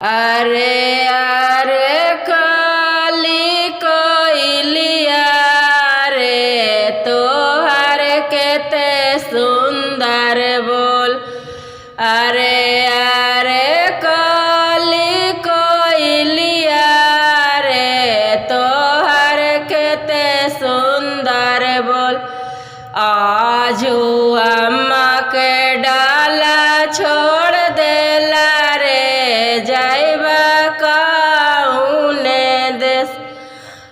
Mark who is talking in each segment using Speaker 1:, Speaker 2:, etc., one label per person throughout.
Speaker 1: अरे अरे काली कोइलिया रे तोहर केते सुंदर बोल। अरे अरे काली कोइलिया रे तोहर केते सुंदर बोल। आजू अम्मा के डाला छोड़ देला रे जाइबा कौने देश।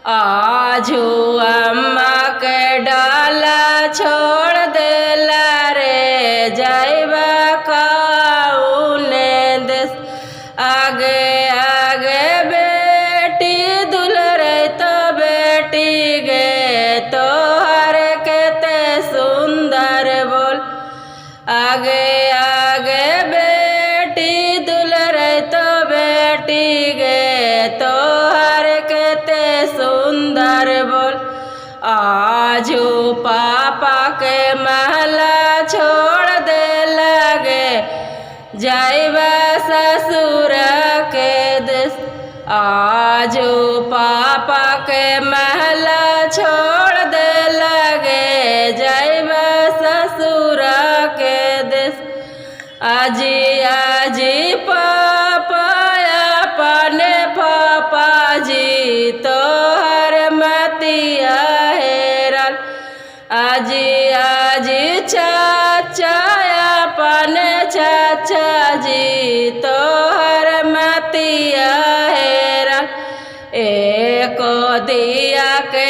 Speaker 1: आजू अम्मा के डाला छोड़ देला रे जाइबा कौने देश। आगे आगे बेटी दुलरे तो बेटी गे तोहर केते सुंदर बोल। आगे आगे बेटी दुलरे तो बेटी गे तोहर केते सुंदर बोल। आजू पापा के महला छोड़ दे लगे जाइबा ससुर के देश। आजू पापा के महला छोड़ दे लगे जाइबा ससुर के देश। आजी आजी पापा अपने पापा जी तोहर मतिया हेरल। आजी आजी चाचा अपने चाचा जी तोहर मतिया हेरल। एको दिया के